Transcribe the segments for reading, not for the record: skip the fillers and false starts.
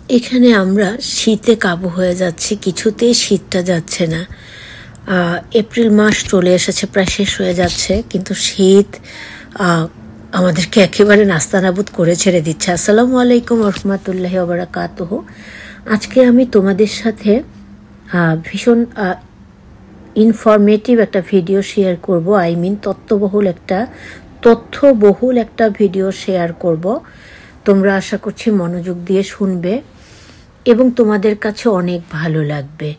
এখানে আমরা শীতে কাবু হয়ে যাচ্ছি, কিছুতেই শীতটা যাচ্ছে না। এপ্রিল মাস চলে এসেছে, প্রায় শেষ হয়ে যাচ্ছে, কিন্তু শীত আমাদেরকে একেবারে নাস্তানাবুদ করে ছেড়ে দিচ্ছে। আসসালামু আলাইকুম রহমতুল্লাহি ওয়া বারাকাতুহু। আজকে আমি তোমাদের সাথে ভীষণ ইনফরমেটিভ একটা ভিডিও শেয়ার করব। তথ্যবহুল একটা ভিডিও শেয়ার করব। তোমরা আশা করছি মনোযোগ দিয়ে শুনবে এবং তোমাদের কাছে অনেক ভালো লাগবে।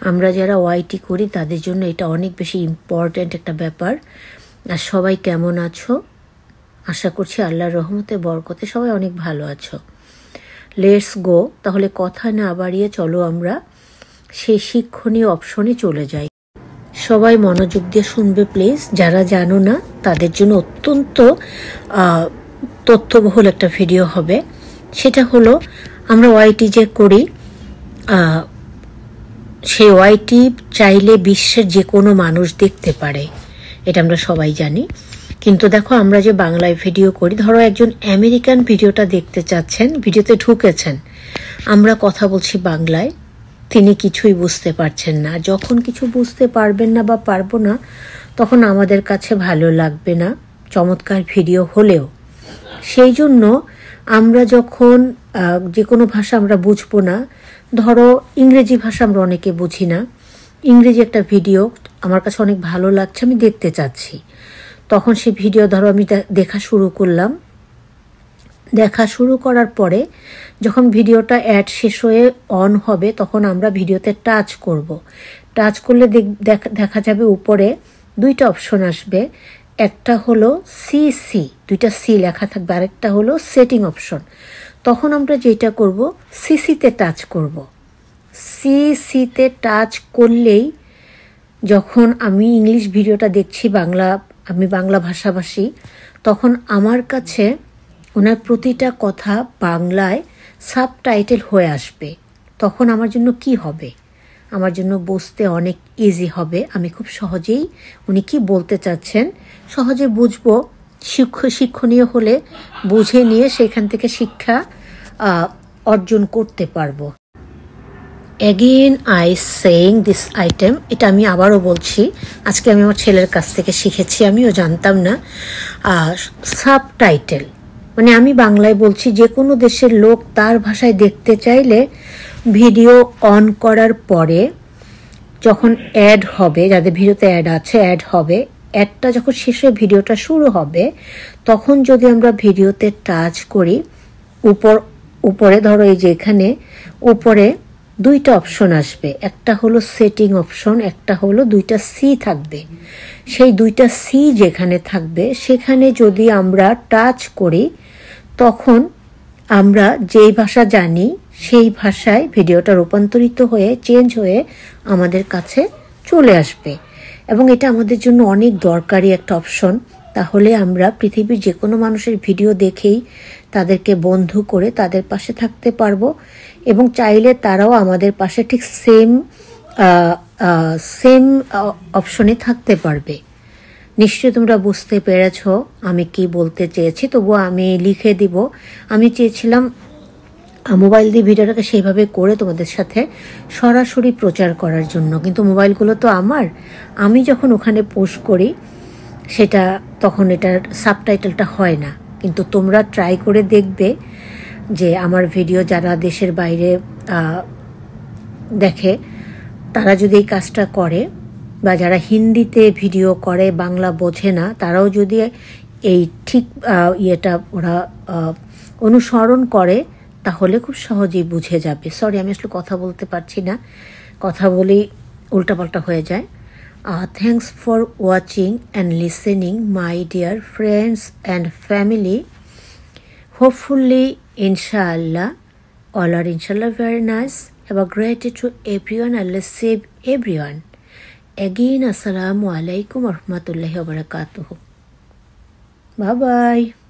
আমরা যারা ওয়াইটি করি তাদের জন্য এটা অনেক বেশি ইম্পর্ট্যান্ট একটা ব্যাপার। আর সবাই কেমন আছো? আশা করছি আল্লাহর রহমতে বরকতে সবাই অনেক ভালো আছো। Let's go. তাহলে কথা না বাড়িয়ে চলো আমরা সেই শিক্ষণীয় অপশনে চলে যাই। সবাই মনোযোগ দিয়ে শুনবে প্লিজ। যারা জানো না তাদের জন্য অত্যন্ত তথ্যবহুল একটা ভিডিও হবে। সেটা হলো, আমরা ওয়াইটি যে করি, সেই ওয়াইটি চাইলে বিশ্বের যে কোনো মানুষ দেখতে পারে, এটা আমরা সবাই জানি। কিন্তু দেখো, আমরা যে বাংলায় ভিডিও করি, ধরো একজন আমেরিকান ভিডিওটা দেখতে চাচ্ছেন, ভিডিওতে ঢুকেছেন, আমরা কথা বলছি বাংলায়, তিনি কিছুই বুঝতে পারছেন না। যখন কিছু বুঝতে পারবেন না বা পারবো না, তখন আমাদের কাছে ভালো লাগবে না, চমৎকার ভিডিও হলেও। সেই জন্য আমরা যখন যে কোনো ভাষা আমরা বুঝবো না, ধরো ইংরেজি ভাষা আমরা অনেকে বুঝি না, ইংরেজি একটা ভিডিও আমার কাছে অনেক ভালো লাগছে, আমি দেখতে চাচ্ছি, তখন সেই ভিডিও ধরো আমি দেখা শুরু করলাম। দেখা শুরু করার পরে যখন ভিডিওটা অ্যাড শেষ হয়ে অন হবে, তখন আমরা ভিডিওতে টাচ করব। টাচ করলে দেখা যাবে উপরে দুইটা অপশন আসবে। একটা হলো সিসি, দুইটা সি লেখা থাকবে, আরেকটা হলো সেটিং অপশন। তখন আমরা যেটা করব, সিসিতে টাচ করব। সিসিতে টাচ করলেই, যখন আমি ইংলিশ ভিডিওটা দেখছি, আমি বাংলা ভাষাভাষী, তখন আমার কাছে ওনার প্রতিটা কথা বাংলায় সাবটাইটেল হয়ে আসবে। তখন আমার জন্য কি হবে? আমার জন্য বুঝতে অনেক ইজি হবে। আমি খুব সহজেই উনি কি বলতে চাচ্ছেন সহজে বুঝবো। শিক্ষণীয় হলে বুঝে নিয়ে সেখান থেকে শিক্ষা অর্জন করতে পারবো। Again I saying this item, এটা আমি আবারও বলছি, আজকে আমি আমার ছেলের কাছ থেকে শিখেছি, আমিও জানতাম না। সাবটাইটেল মানে আমি বাংলায় বলছি, যে কোনো দেশের লোক তার ভাষায় দেখতে চাইলে ভিডিও অন করার পরে যখন অ্যাড হবে, যাদের ভিডিওতে অ্যাড আছে, অ্যাড হবে, অ্যাডটা যখন শেষ হয়ে ভিডিওটা শুরু হবে, তখন যদি আমরা ভিডিওতে টাচ করি, উপরে ধরো এই যে এখানে উপরে দুইটা অপশন আসবে, একটা হলো সেটিং অপশন, একটা হলো দুইটা সি থাকবে। সেই দুইটা সি যেখানে থাকবে, সেখানে যদি আমরা টাচ করি, তখন আমরা যেই ভাষা জানি সেই ভাষায় ভিডিওটা রূপান্তরিত হয়ে চেঞ্জ হয়ে আমাদের কাছে চলে আসবে। এবং এটা আমাদের জন্য অনেক দরকারি একটা অপশন। তাহলে আমরা পৃথিবীর যে কোনো মানুষের ভিডিও দেখেই তাদেরকে বন্ধু করে তাদের পাশে থাকতে পারবো, এবং চাইলে তারাও আমাদের পাশে ঠিক সেম অপশনে থাকতে পারবে। নিশ্চয়ই তোমরা বুঝতে পেরেছ আমি কি বলতে চেয়েছি, তবুও আমি লিখে দিব। আমি চেয়েছিলাম মোবাইল দিয়ে ভিডিওটাকে সেইভাবে করে তোমাদের সাথে সরাসরি প্রচার করার জন্য, কিন্তু মোবাইলগুলো তো আমি যখন ওখানে পোস্ট করি সেটা তখন এটার সাবটাইটেলটা হয় না। কিন্তু তোমরা ট্রাই করে দেখবে যে আমার ভিডিও যারা দেশের বাইরে দেখে, তারা যদি এই কাজটা করে, বা যারা হিন্দিতে ভিডিও করে বাংলা বোঝে না, তারাও যদি এই ঠিক ইয়েটা ওরা অনুসরণ করে, তাহলে খুব সহজেই বুঝে যাবে। সরি, আমি আসলে কথা বলতে পারছি না, কথা বলেই উল্টাপাল্টা হয়ে যায়। Thanks for watching and listening, my dear friends and family. Hopefully, inshallah, all are inshallah very nice. Have a great day to everyone. Allah save everyone. Again, assalamu alaikum wa rahmatullahi wa barakatuhu. Bye bye.